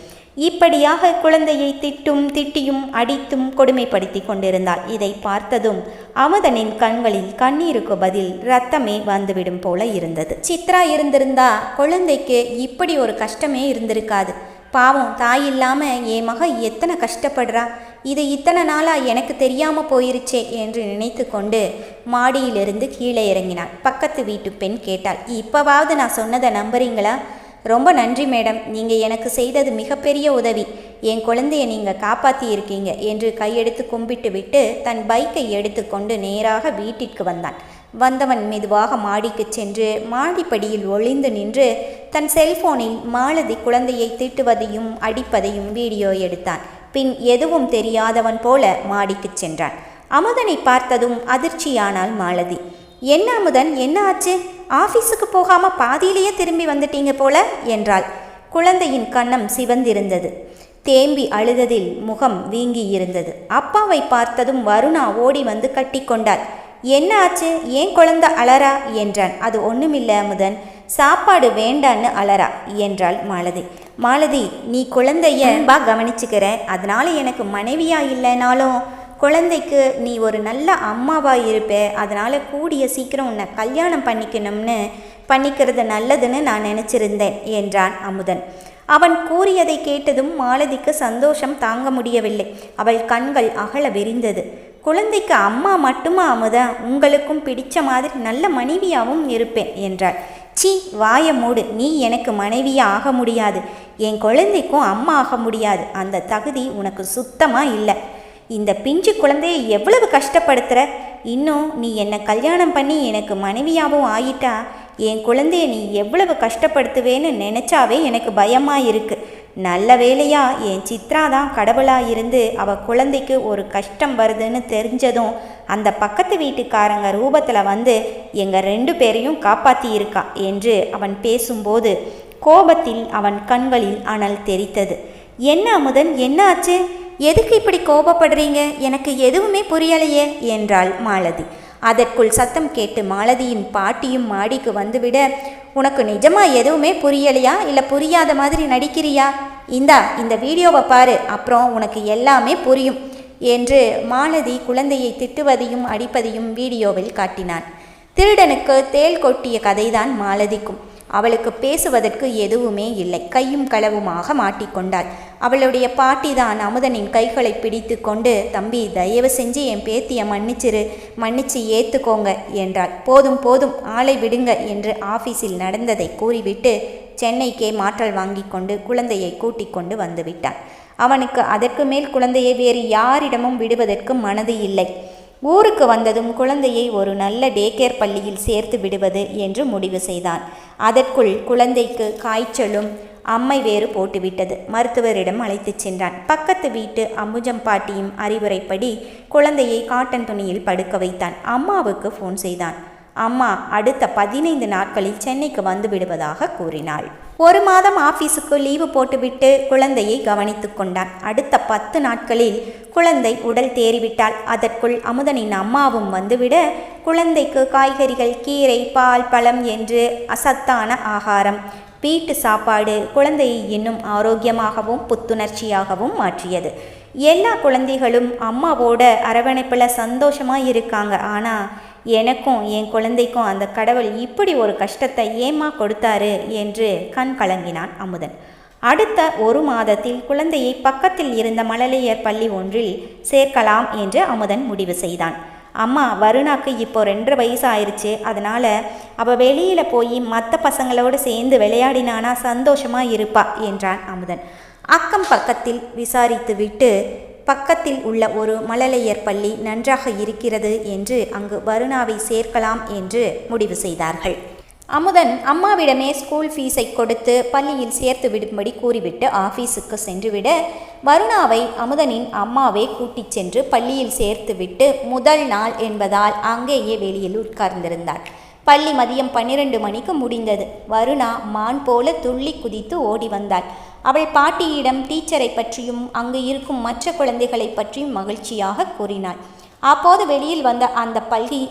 இப்படியாக குழந்தையை திட்டியும் அடித்தும் கொடுமைப்படுத்தி கொண்டிருந்தாள். இதை பார்த்ததும் அமுதனின் கண்களில் கண்ணீருக்கு பதில் இரத்தமே வந்துவிடும் போல இருந்தது. சித்ரா இருந்திருந்தா குழந்தைக்கு இப்படி ஒரு கஷ்டமே இருந்திருக்காது. பாவம், தாய் இல்லாமல் என் மக எத்தனை கஷ்டப்படுறா, இது இத்தனை நாளாக எனக்கு தெரியாமல் போயிருச்சே என்று நினைத்து கொண்டு மாடியிலிருந்து கீழே இறங்கினாள். பக்கத்து வீட்டு பெண் கேட்டாள், இப்போவாவது நான் சொன்னதை நம்புறீங்களா? ரொம்ப நன்றி மேடம், நீங்கள் எனக்கு செய்தது மிகப்பெரிய உதவி. என் குழந்தைய நீங்கள் காப்பாற்றி இருக்கீங்க என்று கையெடுத்து கும்பிட்டு விட்டு தன் பைக்கை எடுத்துக்கொண்டு நேராக வீட்டிற்கு வந்தான். வந்தவன் மெதுவாக மாடிக்கு சென்று மாடிப்படியில் ஒளிந்து நின்று தன் செல்போனில் மாலதி குழந்தையை திட்டுவதையும் அடிப்பதையும் வீடியோ எடுத்தான். பின் எதுவும் தெரியாதவன் போல மாடிக்கு சென்றான். அமுதனை பார்த்ததும் அதிர்ச்சியானாள் மாலதி. என்ன அமுதன், என்ன ஆச்சு? ஆஃபீஸுக்கு போகாமல் பாதியிலேயே திரும்பி வந்துட்டீங்க போல என்றாள். குழந்தையின் கன்னம் சிவந்திருந்தது. தேம்பி அழுததில் முகம் வீங்கி இருந்தது. அப்பாவை பார்த்ததும் வருணா ஓடி வந்து கட்டி கொண்டாள். என்ன ஆச்சு? ஏன் குழந்தை அலறா என்றான். அது ஒன்றுமில்ல அமுதன், சாப்பாடு வேண்டான்னு அலறா என்றாள் மாலதி. மாலதி, நீ குழந்தைய கவனிச்சுக்கிற, அதனால எனக்கு மனைவியா இல்லைனாலும் குழந்தைக்கு நீ ஒரு நல்ல அம்மாவாக இருப்ப, அதனால் கூடிய சீக்கிரம் உன்னை கல்யாணம் பண்ணிக்கிறது நல்லதுன்னு நான் நினச்சிருந்தேன் என்றான் அமுதன். அவன் கூறியதை கேட்டதும் மாலதிக்கு சந்தோஷம் தாங்க முடியவில்லை. அவள் கண்கள் அகல விரிந்தது. குழந்தைக்கு அம்மா மட்டுமா அமுதா? உங்களுக்கும் பிடிச்ச மாதிரி நல்ல மனைவியாகவும் இருப்பேன் என்றாள். சி, வாய மூடு, நீ எனக்கு மனைவியாக ஆக முடியாது, என் குழந்தைக்கும் அம்மா ஆக முடியாது, அந்த தகுதி உனக்கு சுத்தமாக இல்லை. இந்த பிஞ்சு குழந்தையை எவ்வளவு கஷ்டப்படுத்துகிற? இன்னும் நீ என்னை கல்யாணம் பண்ணி எனக்கு மனைவியாகவும் ஆயிட்டா என் குழந்தைய நீ எவ்வளவு கஷ்டப்படுத்துவேன்னு நினச்சாவே எனக்கு பயமாக இருக்குது. நல்ல வேலையா என் சித்ரா தான் கடவுளாக இருந்து அவள் குழந்தைக்கு ஒரு கஷ்டம் வருதுன்னு தெரிஞ்சதும் அந்த பக்கத்து வீட்டுக்காரங்க ரூபத்தில் வந்து எங்கள் 2 பேரையும் காப்பாற்றி இருக்கா என்று அவன் பேசும்போது கோபத்தில் அவன் கண்களில் அனல் தெரித்தது. என்ன அமுதன், என்ன ஆச்சு? எதுக்கு இப்படி கோபப்படுறீங்க? எனக்கு எதுவுமே புரியலையே என்றாள் மாலதி. அதற்குள் சத்தம் கேட்டு மாலதியின் பாட்டியும் மாடிக்கு வந்துவிட, உனக்கு நிஜமா எதுவுமே புரியலையா, இல்லை புரியாத மாதிரி நடிக்கிறியா? இந்த வீடியோவை பாரு, அப்புறம் உனக்கு எல்லாமே புரியும் என்று மாலதி குழந்தையை திட்டுவதையும் அடிப்பதையும் வீடியோவில் காட்டினான். திருடனுக்கு தேள் கொட்டிய கதைதான் மாலதிக்கும். அவளுக்கு பேசுவதற்கு எதுவுமே இல்லை. கையும் களவுமாக மாட்டிக்கொண்டாள். அவளுடைய பாட்டிதான் அமுதனின் கைகளை பிடித்து கொண்டு, தம்பி, தயவு செஞ்சு என் பேத்தியை மன்னிச்சு ஏற்றுக்கோங்க என்றாள். போதும் போதும், ஆளை விடுங்க என்று ஆஃபீஸில் நடந்ததை கூறிவிட்டு சென்னைக்கே மாற்றல் வாங்கி கொண்டு குழந்தையை கூட்டிக் கொண்டு வந்து விட்டான். அவனுக்கு அதற்கு மேல் குழந்தையை வேறு யாரிடமும் விடுவதற்கு மனது இல்லை. ஊருக்கு வந்ததும் குழந்தையை ஒரு நல்ல டேகேர் பள்ளியில் சேர்த்து விடுவது என்று முடிவு செய்தான். அதற்குள் குழந்தைக்கு காய்ச்சலும் அம்மை வேறு போட்டுவிட்டது. மருத்துவரிடம் அழைத்துச் சென்றான். பக்கத்து வீட்டு அம்புஜம் பாட்டியும் அறிவுரைப்படி குழந்தையை காட்டன் துணியில் படுக்க வைத்தான். அம்மாவுக்கு ஃபோன் செய்தான். அம்மா அடுத்த 15 நாட்களில் சென்னைக்கு வந்து விடுவதாக கூறினாள். 1 மாதம் ஆஃபீஸுக்கு லீவு போட்டுவிட்டு குழந்தையை கவனித்து கொண்டான். அடுத்த 10 நாட்களில் குழந்தை உடல் தேறிவிட்டாள். அதற்குள் அமுதனின் அம்மாவும் வந்துவிட குழந்தைக்கு காய்கறிகள், கீரை, பால், பழம் என்று அசத்தான ஆகாரம், வீட்டு சாப்பாடு குழந்தையை இன்னும் ஆரோக்கியமாகவும் புத்துணர்ச்சியாகவும் மாற்றியது. எல்லா குழந்தைகளும் அம்மாவோட அரவணைப்பில் சந்தோஷமாக இருக்காங்க. ஆனால் எனக்கும் என் குழந்தைக்கும் அந்த கடவுள் இப்படி ஒரு கஷ்டத்தை ஏமா கொடுத்தாரு என்று கண் கலங்கினான் அமுதன். அடுத்த 1 மாதத்தில் குழந்தையை பக்கத்தில் இருந்த மழலையர் பள்ளி ஒன்றில் சேர்க்கலாம் என்று அமுதன் முடிவு செய்தான். அம்மா, வருணாக்கு இப்போ 2.5 வயசு ஆயிடுச்சு. அதனால் அவள் வெளியில் போய் மற்ற பசங்களோடு சேர்ந்து விளையாடினானா சந்தோஷமாக இருப்பா என்றான் அமுதன். அக்கம் பக்கத்தில் விசாரித்து விட்டு பக்கத்தில் உள்ள ஒரு மழலையர் பள்ளி நன்றாக இருக்கிறது என்று அங்கு வருணாவை சேர்க்கலாம் என்று முடிவு செய்தார்கள். அமுதன் அம்மாவிடமே ஸ்கூல் ஃபீஸை கொடுத்து பள்ளியில் சேர்த்து விடும்படி கூறிவிட்டு ஆஃபீஸுக்கு சென்றுவிட வருணாவை அமுதனின் அம்மாவே கூட்டிச் சென்று பள்ளியில் சேர்த்துவிட்டு முதல் நாள் என்பதால் அங்கேயே வெளியில் உட்கார்ந்திருந்தாள். பள்ளி மதியம் 12 மணிக்கு முடிந்தது. வருணா மான் போல துள்ளி குதித்து ஓடி வந்தாள். அவள் பாட்டியிடம் டீச்சரை பற்றியும் அங்கு இருக்கும் மற்ற குழந்தைகளை பற்றியும் மகிழ்ச்சியாக கூறினாள். அப்போது வெளியில் வந்த அந்த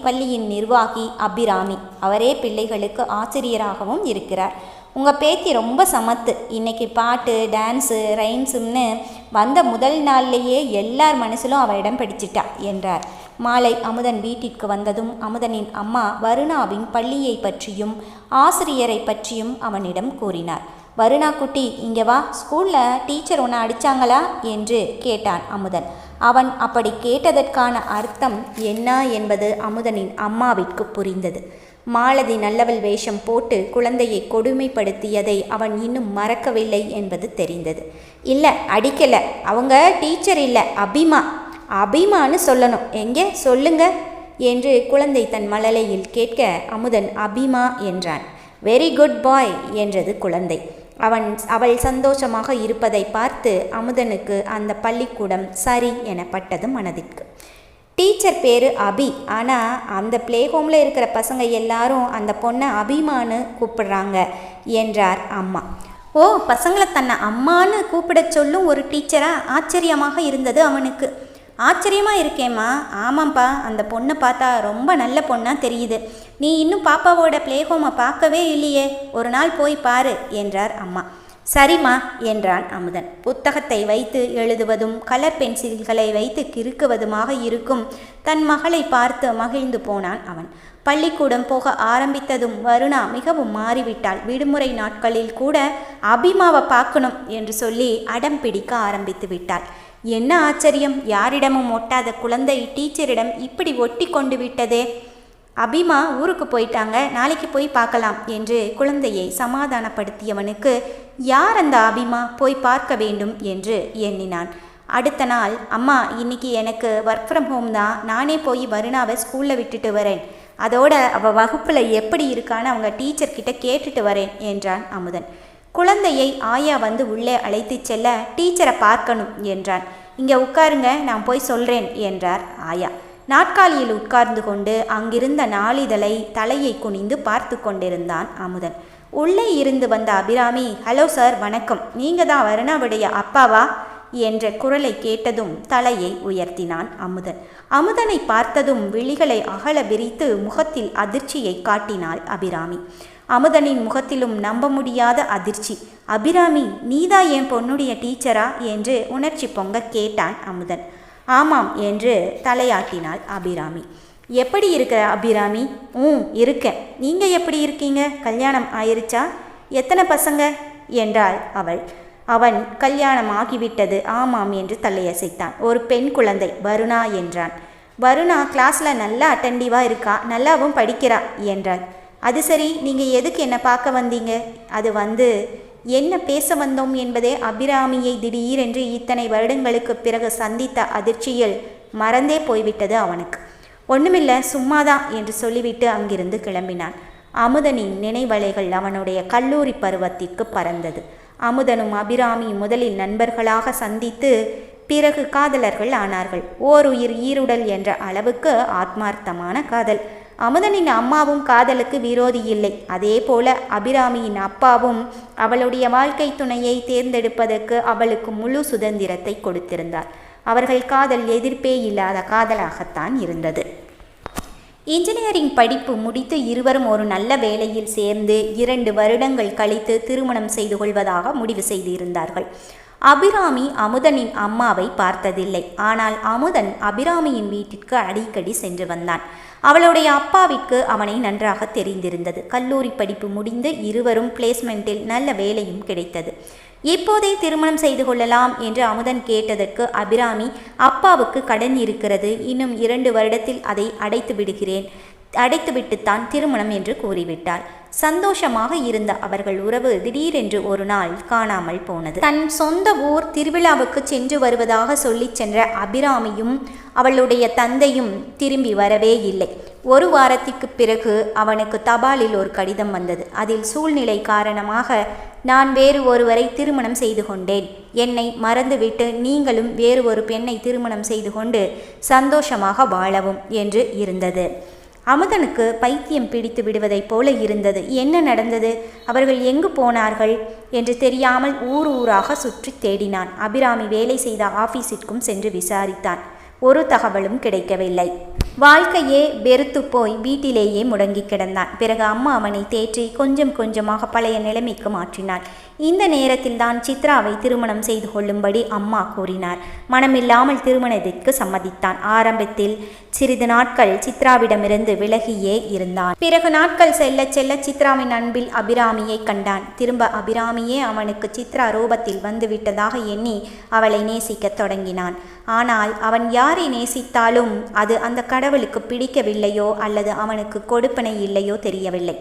பள்ளியின் நிர்வாகி அபிராமி. அவரே பிள்ளைகளுக்கு ஆசிரியராகவும் இருக்கிறார். உங்கள் பேத்தி ரொம்ப சமத்து. இன்னைக்கு பாட்டு, டான்ஸு, ரைம்ஸுன்னு வந்த முதல் நாள்லேயே எல்லார் மனசிலும் அவள் இடம் பிடிச்சிட்டா என்றார். மாலை அமுதன் வீட்டிற்கு வந்ததும் அமுதனின் அம்மா வருணாவின் பள்ளியை பற்றியும் ஆசிரியரை பற்றியும் அவனிடம் கூறினார். வருணா குட்டி, இங்கே வா, ஸ்கூலில் டீச்சர் உன்னை அடித்தாங்களா என்று கேட்டான் அமுதன். அவன் அப்படி கேட்டதற்கான அர்த்தம் என்ன என்பது அமுதனின் அம்மாவிற்கு புரிந்தது. மாலதி நல்லவள் வேஷம் போட்டு குழந்தையை கொடுமைப்படுத்தியதை அவன் இன்னும் மறக்கவில்லை என்பது தெரிந்தது. இல்லை, அடிக்கலை, அவங்க டீச்சர் இல்லை, அபிமான்னு சொல்லணும், எங்கே சொல்லுங்க என்று குழந்தை தன் மழலையில் கேட்க அமுதன் அபிமா என்றான். வெரி குட் பாய் என்றது குழந்தை. அவள் சந்தோஷமாக இருப்பதை பார்த்து அமுதனுக்கு அந்த பள்ளிக்கூடம் சரி எனப்பட்டது மனதிற்கு. டீச்சர் பேர் அபி, ஆனால் அந்த பிளே ஹோமில் இருக்கிற பசங்க எல்லாரும் அந்த பொண்ணை அபிமான்னு கூப்பிடுறாங்க என்றார் அம்மா. ஓ, பசங்களை தன்னை அம்மான்னு கூப்பிட சொல்லும் ஒரு டீச்சரா? ஆச்சரியமாக இருந்தது அவனுக்கு. ஆச்சரியமாக இருக்கேம்மா. ஆமாம்ப்பா, அந்த பொண்ணை பார்த்தா ரொம்ப நல்ல பொண்ணாக தெரியுது. நீ இன்னும் பாப்பாவோட பிளே ஹோமை பார்க்கவே இல்லையே, ஒரு நாள் போய் பாரு என்றார் அம்மா. சரிம்மா என்றான் அமுதன். புத்தகத்தை வைத்து எழுதுவதும் கலர் பென்சில்களை வைத்து கிறுக்குவதுமாக இருக்கும் தன் மகளை பார்த்து மகிழ்ந்து போனான் அவன். பள்ளிக்கூடம் போக ஆரம்பித்ததும் வருணா மிகவும் மாறிவிட்டாள். விடுமுறை நாட்களில் கூட அபிமாவை பார்க்கணும் என்று சொல்லி அடம் பிடிக்க ஆரம்பித்து விட்டாள். என்ன ஆச்சரியம், யாரிடமும் ஒட்டாத குழந்தை டீச்சரிடம் இப்படி ஒட்டி கொண்டு விட்டதே. அபிமா ஊருக்கு போயிட்டாங்க, நாளைக்கு போய் பார்க்கலாம் என்று குழந்தையை சமாதானப்படுத்தியவனுக்கு யார் அந்த அபிமா, போய் பார்க்க வேண்டும் என்று எண்ணினான். அடுத்த நாள், அம்மா இன்னைக்கு எனக்கு ஒர்க் ஃப்ரம் ஹோம் தான், நானே போய் வருணாவை ஸ்கூலில் விட்டுட்டு வரேன், அதோட அவள் வகுப்பில் எப்படி இருக்கான்னு அவங்க டீச்சர்கிட்ட கேட்டுட்டு வரேன் என்றான் அமுதன். குழந்தையை ஆயா வந்து உள்ளே அழைத்து செல்ல டீச்சரை பார்க்கணும் என்றான். இங்கே உட்காருங்க, நான் போய் சொல்கிறேன் என்றார் ஆயா. நாற்காலியில் உட்கார்ந்து கொண்டு அங்கிருந்த நாளிதழை தலையை குனிந்து பார்த்து கொண்டிருந்தான் அமுதன். உள்ளே இருந்து வந்த அபிராமி, ஹலோ சார், வணக்கம், நீங்கள் தான் வருணாவுடைய அப்பாவா என்ற குரலை கேட்டதும் தலையை உயர்த்தினான் அமுதன். அமுதனை பார்த்ததும் விழிகளை அகல விரித்து முகத்தில் அதிர்ச்சியை காட்டினாள் அபிராமி. அமுதனின் முகத்திலும் நம்ப முடியாத அதிர்ச்சி. அபிராமி, நீதா என் பொண்ணுடைய டீச்சரா என்று உணர்ச்சி பொங்க கேட்டான் அமுதன். ஆமாம் என்று தலையாட்டினாள் அபிராமி. எப்படி இருக்க அபிராமி? இருக்கேன். நீங்கள் எப்படி இருக்கீங்க? கல்யாணம் ஆயிருச்சா? எத்தனை பசங்க என்றாள் அவள். அவன் கல்யாணம் ஆகிவிட்டது ஆமாம் என்று தலையசைத்தான். ஒரு பெண் குழந்தை, வருணா என்றான். வருணா கிளாஸில் நல்லா அட்டென்டிவாக இருக்கா, நல்லாவும் படிக்கிறா என்றாள். அது சரி, நீங்கள் எதுக்கு என்னை பார்க்க வந்தீங்க? அது என்ன பேச வந்தோம் என்பதே அபிராமியை திடீரென்று இத்தனை வருடங்களுக்கு பிறகு சந்தித்த அதிர்ச்சியில் மறந்தே போய்விட்டது அவனுக்கு. ஒன்றுமில்லை, சும்மாதான் என்று சொல்லிவிட்டு அங்கிருந்து கிளம்பினான். அமுதனின் நினைவலைகள் அவனுடைய கல்லூரி பருவத்திற்கு பறந்தது. அமுதனும் அபிராமியும் முதலில் நண்பர்களாக சந்தித்து பிறகு காதலர்கள் ஆனார்கள். ஓருயிர் ஈருடல் என்ற அளவுக்கு ஆத்மார்த்தமான காதல். அமுதனின் அம்மாவும் காதலுக்கு விரோதி இல்லை. அதே போல அபிராமியின் அப்பாவும் அவளுடைய வாழ்க்கை துணையை தேர்ந்தெடுப்பதற்கு அவளுக்கு முழு சுதந்திரத்தை கொடுத்திருந்தார். அவர்கள் காதல் எதிர்ப்பே இல்லாத காதலாகத்தான் இருந்தது. இன்ஜினியரிங் படிப்பு முடித்து இருவரும் ஒரு நல்ல வேலையில் சேர்ந்து 2 வருடங்கள் கழித்து திருமணம் செய்து கொள்வதாக முடிவு செய்திருந்தார்கள். அபிராமி அமுதனின் அம்மாவை பார்த்ததில்லை. ஆனால் அமுதன் அபிராமியின் வீட்டிற்கு அடிக்கடி சென்று வந்தான். அவளுடைய அப்பாவிற்கு அவனை நன்றாக தெரிந்திருந்தது. கல்லூரி படிப்பு முடிந்து இருவரும் பிளேஸ்மெண்ட்டில் நல்ல வேலையும் கிடைத்தது. இப்போதே திருமணம் செய்து கொள்ளலாம் என்று அமுதன் கேட்டதற்கு அபிராமி, அப்பாவுக்கு கடன் இருக்கிறது, இன்னும் 2 வருடத்தில் அதை அடைத்துவிட்டுத்தான் திருமணம் என்று கூறிவிட்டாள். சந்தோஷமாக இருந்த அவர்கள் உறவு திடீரென்று ஒரு நாள் காணாமல் போனது. தன் சொந்த ஊர் திருவிழாவுக்கு சென்று வருவதாக சொல்லிச் சென்ற அபிராமியும் அவளுடைய தந்தையும் திரும்பி வரவே இல்லை. 1 வாரத்திற்கு பிறகு அவனுக்கு தபாலில் ஒரு கடிதம் வந்தது. அதில் சூழ்நிலை காரணமாக நான் வேறு ஒருவரை திருமணம் செய்து கொண்டேன், என்னை மறந்துவிட்டு நீங்களும் வேறு ஒரு பெண்ணை திருமணம் செய்து கொண்டு சந்தோஷமாக வாழவும் என்று இருந்தது. அமுதனுக்கு பைத்தியம் பிடித்து விடுவதைப் போல இருந்தது. என்ன நடந்தது, அவர்கள் எங்கு போனார்கள் என்று தெரியாமல் ஊராக சுற்றி தேடினான். அபிராமி வேலை செய்த ஆபீஸிற்கும் சென்று விசாரித்தான். ஒரு தகவலும் கிடைக்கவில்லை. வாழ்க்கையே வெறுத்து போய் வீட்டிலேயே முடங்கி கிடந்தான். பிறகு அம்மா அவனை தேற்றி கொஞ்சம் கொஞ்சமாக பழைய நிலைமைக்கு மாற்றினாள். இந்த நேரத்தில் தான் சித்ராவை திருமணம் செய்து கொள்ளும்படி அம்மா கூறினார். மனமில்லாமல் திருமணத்திற்கு சம்மதித்தான். ஆரம்பத்தில் சிறிது நாட்கள் சித்ராவிடமிருந்து விலகியே இருந்தான். பிறகு நாட்கள் செல்ல செல்ல சித்ராவின் அன்பில் அபிராமியை கண்டான். திரும்ப அபிராமியே அவனுக்கு சித்ரா ரூபத்தில் வந்துவிட்டதாக எண்ணி அவளை நேசிக்கத் தொடங்கினான். ஆனால் அவன் யாரை நேசித்தாலும் அது அந்த கடவுளுக்கு பிடிக்கவில்லையோ அல்லது அவனுக்கு கொடுப்பனை இல்லையோ தெரியவில்லை.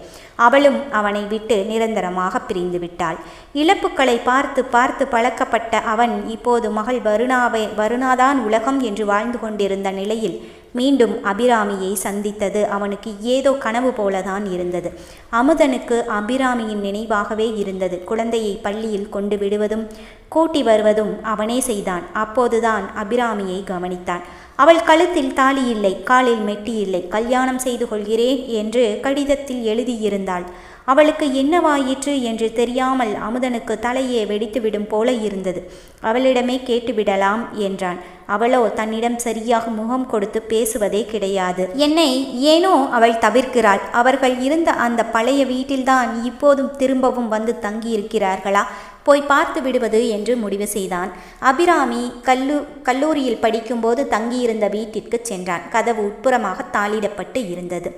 அவளும் அவனை விட்டு நிரந்தரமாக பிரிந்து விட்டாள். இழப்புக்களை பார்த்து பார்த்து பழக்கப்பட்ட அவன் இப்போது மகள் வருணாதான் உலகம் என்று வாழ்ந்து கொண்டிருந்த நிலையில் மீண்டும் அபிராமியை சந்தித்தது அவனுக்கு ஏதோ கனவு போலதான் இருந்தது. அமுதனுக்கு அபிராமியின் நினைவாகவே இருந்தது. குழந்தையை பள்ளியில் கொண்டு விடுவதும் கூட்டி வருவதும் அவனே செய்தான். அப்போதுதான் அபிராமியை கவனித்தான். அவள் கழுத்தில் தாலி இல்லை, காலில் மெட்டி இல்லை. கல்யாணம் செய்து கொள்கிறேன் என்று கடிதத்தில் எழுதியிருந்தாள். அவளுக்கு என்னவாயிற்று என்று தெரியாமல் அமுதனுக்கு தலையே வெடித்துவிடும் போல இருந்தது. அவளிடமே கேட்டுவிடலாம் என்றான். அவளோ தன்னிடம் சரியாக முகம் கொடுத்து பேசுவதே கிடையாது. என்னை ஏனோ அவள் தவிர்க்கிறாள். அவர்கள் இருந்த அந்த பழைய வீட்டில்தான் இப்போதும் திரும்பவும் வந்து தங்கியிருக்கிறார்களா? போய் பார்த்து விடுவது என்று முடிவு செய்தான். அபிராமி கல்லூரியில் படிக்கும்போது தங்கியிருந்த வீட்டிற்கு சென்றான். கதவு உட்புறமாக தாளிடப்பட்டு இருந்தது.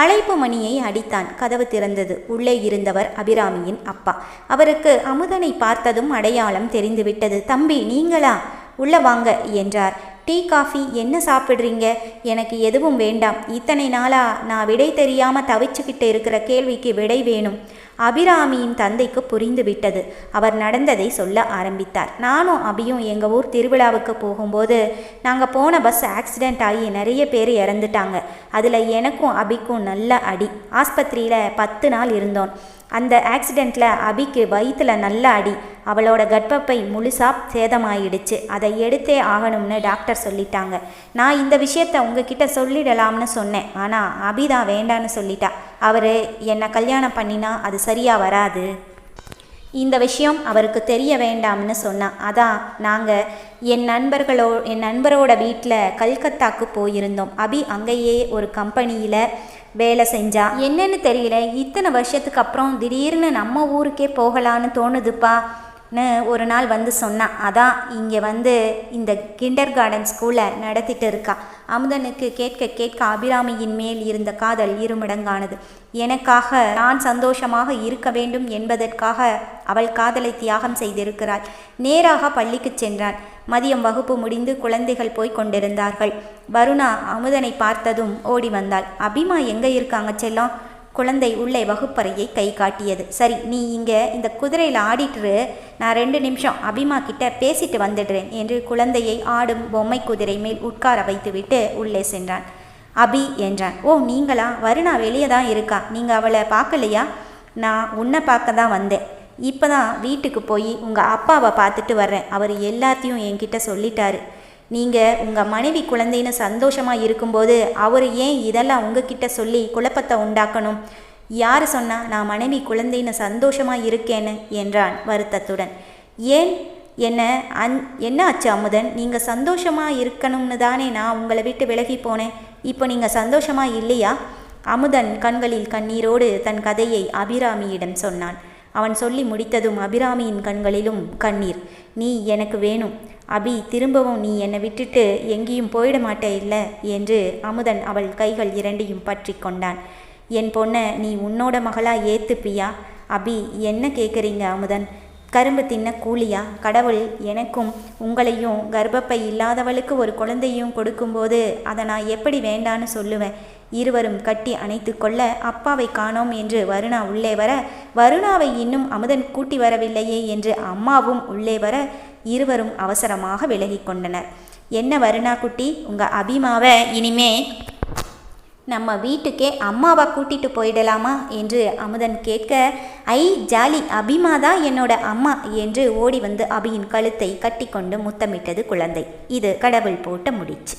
அழைப்பு மணியை அடித்தான். கதவு திறந்தது. உள்ளே இருந்தவர் அபிராமியின் அப்பா. அவருக்கு அமுதனை பார்த்ததும் அடையாளம் தெரிந்துவிட்டது. தம்பி, நீங்களா? உள்ள வாங்க என்றார். டீ, காஃபி என்ன சாப்பிட்றீங்க? எனக்கு எதுவும் வேண்டாம். இத்தனை நாளா நான் விடை தெரியாமல் தவிச்சுக்கிட்டு இருக்கிற கேள்விக்கு விடை வேணும். அபிராமியின் தந்தைக்கு புரிந்து விட்டது. அவர் நடந்ததை சொல்ல ஆரம்பித்தார். நானும் அபியும் எங்கள் ஊர் திருவிழாவுக்கு போகும்போது நாங்கள் போன பஸ் ஆக்சிடெண்ட் ஆகி நிறைய பேர் இறந்துட்டாங்க. அதில் எனக்கும் அபிக்கும் நல்ல அடி. ஆஸ்பத்திரியில் 10 நாள் இருந்தோம். அந்த ஆக்சிடெண்ட்டில் அபிக்கு வயிற்றில் நல்ல அடி. அவளோட கர்ப்பப்பை முழுசாக சேதமாயிடுச்சு. அதை எடுத்தே ஆகணும்னு டாக்டர் சொல்லிட்டாங்க. நான் இந்த விஷயத்த உங்ககிட்ட சொல்லிடலாம்னு சொன்னேன். ஆனால் அபிதான் வேண்டான்னு சொல்லிட்டா. அவர் என்னை கல்யாணம் பண்ணினா அது சரியாக வராது. இந்த விஷயம் அவருக்கு தெரிய வேண்டாம்னு சொன்னான். அதான் நாங்கள் என் நண்பரோட வீட்டில் கல்கத்தாக்கு போயிருந்தோம். அபி அங்கேயே ஒரு கம்பெனியில் வேலை செஞ்சா. என்னன்னு தெரியல, இத்தனை வருஷத்துக்கு அப்புறம் திடீர்னு நம்ம ஊருக்கே போகலான்னு தோணுதுப்பான்னு ஒரு நாள் வந்து சொன்னான். அதான் இங்கே வந்து இந்த கிண்டர் கார்டன் ஸ்கூலை நடத்திட்டு இருக்கா. அமுதனுக்கு கேட்க கேட்க அபிராமியின் மேல் இருந்த காதல் இருமடங்கானது. எனக்காக நான் சந்தோஷமாக இருக்க வேண்டும் என்பதற்காக அவள் காதலை தியாகம் செய்திருக்கிறாள். நேராக பள்ளிக்கு சென்றான். மதியம் வகுப்பு முடிந்து குழந்தைகள் போய் கொண்டிருந்தார்கள். வருணா அமுதனை பார்த்ததும் ஓடி வந்தாள். அபிமா எங்கே இருக்காங்க செல்லம்? குழந்தை உள்ளே வகுப்பறையை கை காட்டியது. சரி, நீ இங்கே இந்த குதிரையில் ஆடிட்டு, நான் 2 நிமிஷம் அபிமா கிட்ட பேசிட்டு வந்துடுறேன் என்று குழந்தையை ஆடும் பொம்மை குதிரை மேல் உட்கார வைத்துவிட்டு உள்ளே சென்றான். அபி என்றான். ஓ, நீங்களா? வருணா வெளியே தான் இருக்கா. நீங்கள் அவளை பார்க்கலையா? நான் உன்னை பார்க்க தான் வந்தேன். இப்போ தான் வீட்டுக்கு போய் உங்கள் அப்பாவை பார்த்துட்டு வர்றேன். அவர் எல்லாத்தையும் என்கிட்ட சொல்லிட்டாரு. நீங்கள் உங்கள் மனைவி குழந்தைன்னு சந்தோஷமாக இருக்கும்போது அவர் ஏன் இதெல்லாம் உங்ககிட்ட சொல்லி குழப்பத்தை உண்டாக்கணும்? யார் சொன்னா நான் மனைவி குழந்தைன்னு சந்தோஷமாக இருக்கேன்னு என்றான் வருத்தத்துடன். ஏன் என்ன ஆச்சு அமுதன்? நீங்கள் சந்தோஷமாக இருக்கணும்னு தானே நான் உங்களை விட்டு விலகி போனேன். இப்போ நீங்கள் சந்தோஷமாக இல்லையா? அமுதன் கண்களில் கண்ணீரோடு தன் கதையை அபிராமியிடம் சொன்னான். அவன் சொல்லி முடித்ததும் அபிராமியின் கண்களிலும் கண்ணீர். நீ எனக்கு வேணும் அபி, திரும்பவும் நீ என்னை விட்டுட்டு எங்கேயும் போயிட மாட்டே இல்லை என்று அமுதன் அவள் கைகள் இரண்டையும் பற்றி கொண்டான். என் பொண்ணை நீ உன்னோட மகளா ஏத்துப்பியா? அபி, என்ன கேட்குறீங்க அமுதன்? கரும்பு தின்ன கூலியா? கடவுள் எனக்கும் உங்களையும் கர்ப்பப்பை இல்லாதவளுக்கு ஒரு குழந்தையும் கொடுக்கும்போது அதை நான் எப்படி வேண்டான்னு சொல்லுவேன்? இருவரும் கட்டி அணைத்து கொள்ள அப்பாவை காணோம் என்று வருணா உள்ளே வர, வருணாவை இன்னும் அமுதன் கூட்டி வரவில்லையே என்று அம்மாவும் உள்ளே வர, இருவரும் அவசரமாக விலகி கொண்டனர். என்ன வருணா குட்டி, உங்கள் அபிமாவை இனிமே நம்ம வீட்டுக்கே அம்மாவா கூட்டிட்டு போயிடலாமா என்று அமுதன் கேட்க, ஐ ஜாலி, அபிமா தான் என்னோட அம்மா என்று ஓடி வந்து அபியின் கழுத்தை கட்டி கொண்டு முத்தமிட்டது குழந்தை. இது கடவுள் போட்ட முடிச்சு.